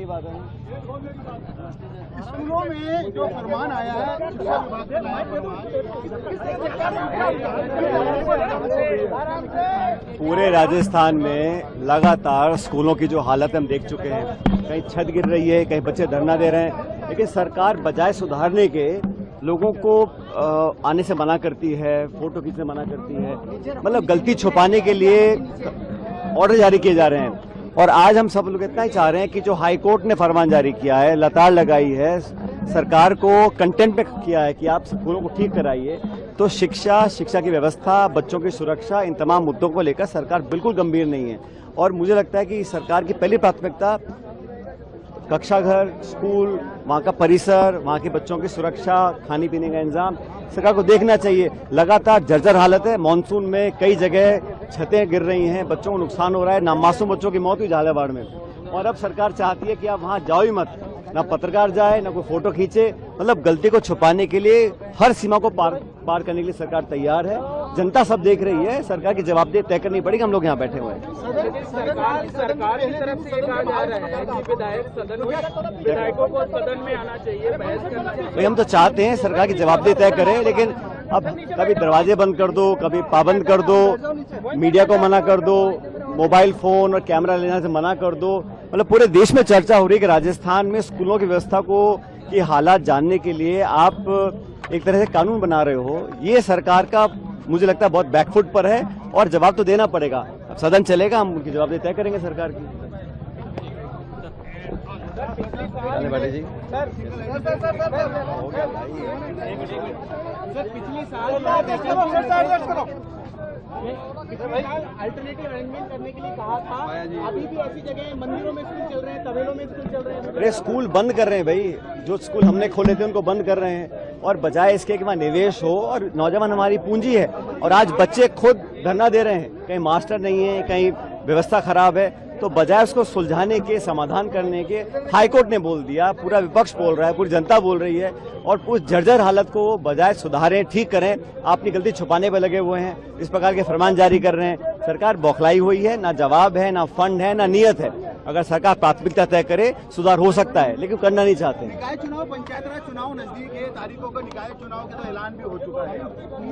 बात है। स्कूलों में जो फरमान आया है शिक्षा विभाग का नया फरमान, पूरे राजस्थान में लगातार स्कूलों की जो हालत हम देख चुके हैं, कहीं छत गिर रही है, कहीं बच्चे धरना दे रहे हैं, लेकिन सरकार बजाय सुधारने के लोगों को आने से मना करती है, फोटो खींचने मना करती है, मतलब गलती छुपाने के लिए ऑर्डर जारी किए जा रहे हैं। और आज हम सब लोग इतना ही चाह रहे हैं कि जो हाई कोर्ट ने फरमान जारी किया है, लताड़ लगाई है, सरकार को कंटेंट पे किया है कि आप स्कूलों को ठीक कराइए, तो शिक्षा की व्यवस्था, बच्चों की सुरक्षा, इन तमाम मुद्दों को लेकर सरकार बिल्कुल गंभीर नहीं है। और मुझे लगता है कि सरकार की पहली प्राथमिकता कक्षा घर, स्कूल, वहाँ का परिसर, वहाँ के बच्चों की सुरक्षा, खाने पीने का इंतजाम सरकार को देखना चाहिए। लगातार जर्जर हालत है, मानसून में कई जगह छतें गिर रही हैं, बच्चों को नुकसान हो रहा है, नामासूम बच्चों की मौत हुई झालावाड़ में। और अब सरकार चाहती है कि आप वहाँ जाओ ही मत, ना पत्रकार जाए, ना कोई फोटो खींचे, मतलब गलती को छुपाने के लिए हर सीमा को पार करने के लिए सरकार तैयार है। जनता सब देख रही है, सरकार की जवाबदेही तय करनी पड़ेगी। हम लोग यहाँ बैठे हुए हैं। सरकार की तरफ से ये कहा जा रहा है कि विधायकों को सदन में आना चाहिए, बहस करना चाहिए। भाई हम तो चाहते हैं सरकार की जवाबदेही तय करे, लेकिन अब कभी दरवाजे बंद कर दो, कभी पाबंद कर दो, मीडिया को मना कर दो, मोबाइल फोन और कैमरा लेने से मना कर दो। मतलब पूरे देश में चर्चा हो रही है कि राजस्थान में स्कूलों की व्यवस्था की हालात जानने के लिए आप एक तरह से कानून बना रहे हो। ये सरकार का मुझे लगता है बहुत बैकफुट पर है और जवाब तो देना पड़ेगा। अब सदन चलेगा, हम उनकी जवाबदेही तय करेंगे सरकार की। बैठे जी पिछले साल अल्टरनेटिव अरेंजमेंट करने के लिए कहा था, अभी भी ऐसी जगह मंदिरों में स्कूल चल रहे हैं, तबेलों में स्कूल चल रहे हैं। अरे स्कूल बंद कर रहे हैं भाई, जो स्कूल हमने खोले थे उनको बंद कर रहे हैं, और बजाय इसके कि वहाँ निवेश हो, और नौजवान हमारी पूंजी है। और आज बच्चे खुद धरना दे रहे हैं, कहीं मास्टर नहीं है, कहीं व्यवस्था खराब है, तो बजाय उसको सुलझाने के, समाधान करने के, हाईकोर्ट ने बोल दिया, पूरा विपक्ष बोल रहा है, पूरी जनता बोल रही है, और उस जर्जर हालत को बजाय सुधारें, ठीक करें, अपनी गलती छुपाने पर लगे हुए हैं, इस प्रकार के फरमान जारी कर रहे हैं। सरकार बौखलाई हुई है, ना जवाब है, ना फंड है, ना नियत है। अगर सरकार प्राथमिकता तय करे, सुधार हो सकता है, लेकिन करना नहीं चाहते हैं। निकाय चुनाव, पंचायत राज चुनाव नजदीक है, तारीखों का निकाय चुनाव का तो ऐलान भी हो चुका है।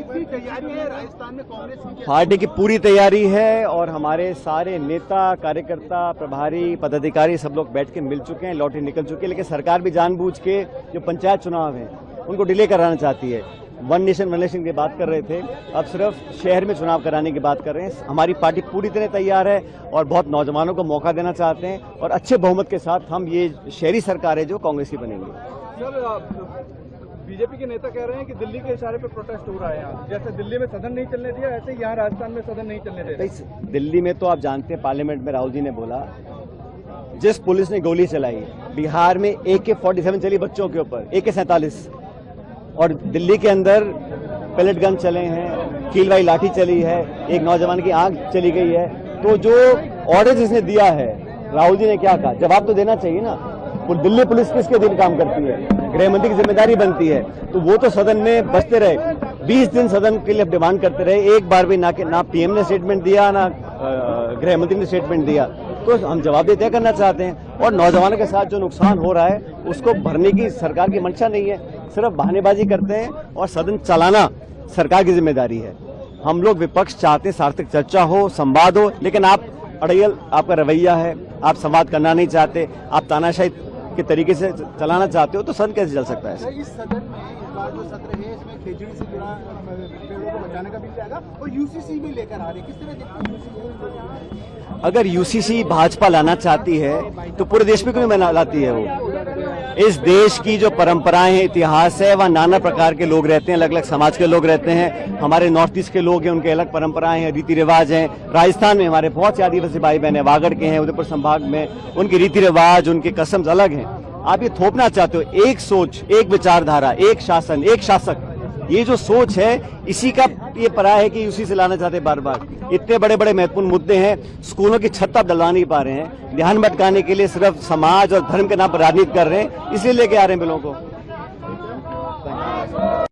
पूरी तैयारी है राजस्थान में कांग्रेस की? पार्टी की पूरी तैयारी है, और हमारे सारे नेता, कार्यकर्ता, प्रभारी, पदाधिकारी सब लोग बैठ के मिल चुके हैं, लौटे निकल चुके हैं। लेकिन सरकार भी जानबूझ के जो पंचायत चुनाव है उनको डिले कराना चाहती है। वन नेशन वन इलेक्शन की बात कर रहे थे, अब सिर्फ शहर में चुनाव कराने की बात कर रहे हैं। हमारी पार्टी पूरी तरह तैयार है और बहुत नौजवानों को मौका देना चाहते हैं, और अच्छे बहुमत के साथ हम ये शहरी सरकार है जो कांग्रेस की बनेगी। बीजेपी के नेता कह रहे हैं कि दिल्ली के इशारे पे प्रोटेस्ट हो रहा है यहाँ, जैसे दिल्ली में सदन नहीं चलने दिया, ऐसे यहाँ राजस्थान में सदन नहीं चलने दे। दिल्ली में तो आप जानते हैं, पार्लियामेंट में राहुल जी ने बोला, जिस पुलिस ने गोली चलाई, बिहार में AK-47 चली बच्चों के ऊपर, AK-47, और दिल्ली के अंदर पेलेट गन चले हैं, कीलवाई लाठी चली है, एक नौजवान की आंख चली गई है। तो जो ऑर्डर जिसने दिया है, राहुल जी ने क्या कहा, जवाब तो देना चाहिए ना। दिल्ली पुलिस किसके अधीन काम करती है? गृह मंत्री की जिम्मेदारी बनती है, तो वो तो सदन में बचते रहे। 20 दिन सदन के लिए डिमांड करते रहे, एक बार भी ना PM ने स्टेटमेंट दिया, ना गृह मंत्री ने स्टेटमेंट दिया। तो हम जवाब तय करना चाहते हैं, और नौजवानों के साथ जो नुकसान हो रहा है उसको भरने की सरकार की मंशा नहीं है, सिर्फ बहानेबाजी करते हैं, और सदन चलाना सरकार की जिम्मेदारी है। हम लोग विपक्ष चाहते हैं सार्थक चर्चा हो, संवाद हो, लेकिन आप अड़ियल आपका रवैया है, आप संवाद करना नहीं चाहते, आप तानाशाही के तरीके से चलाना चाहते हो, तो सदन कैसे चल सकता है? इस सदन में इस बार जो सत्र है इसमें खेजड़ी से जुड़ा पेड़ों को बचाने का बिल जाएगा, और UCC भी लेकर आ रही है, किस तरह देखते हैं? अगर UCC भाजपा लाना चाहती है तो पूरे देश में क्यों नहीं लाती है? वो इस देश की जो परंपराएं हैं, इतिहास है, वहाँ नाना प्रकार के लोग रहते हैं, अलग अलग समाज के लोग रहते हैं। हमारे नॉर्थ ईस्ट के लोग हैं, उनके अलग परंपराएं हैं, रीति रिवाज हैं। राजस्थान में हमारे बहुत से आदिवासी भाई बहन हैं, वागड़ के हैं, उदयपुर संभाग में, उनके रीति रिवाज, उनके कस्टम्स अलग हैं। आप ये थोपना चाहते हो एक सोच, एक विचारधारा, एक शासन, एक शासक, ये जो सोच है इसी का ये पराया है कि उसी से लाना चाहते बार बार। इतने बड़े बड़े महत्वपूर्ण मुद्दे हैं, स्कूलों की छत आप डलवा नहीं पा रहे हैं, ध्यान भटकाने के लिए सिर्फ समाज और धर्म के नाम पर राजनीति कर रहे हैं, इसलिए लेके आ रहे हैं बिलों को।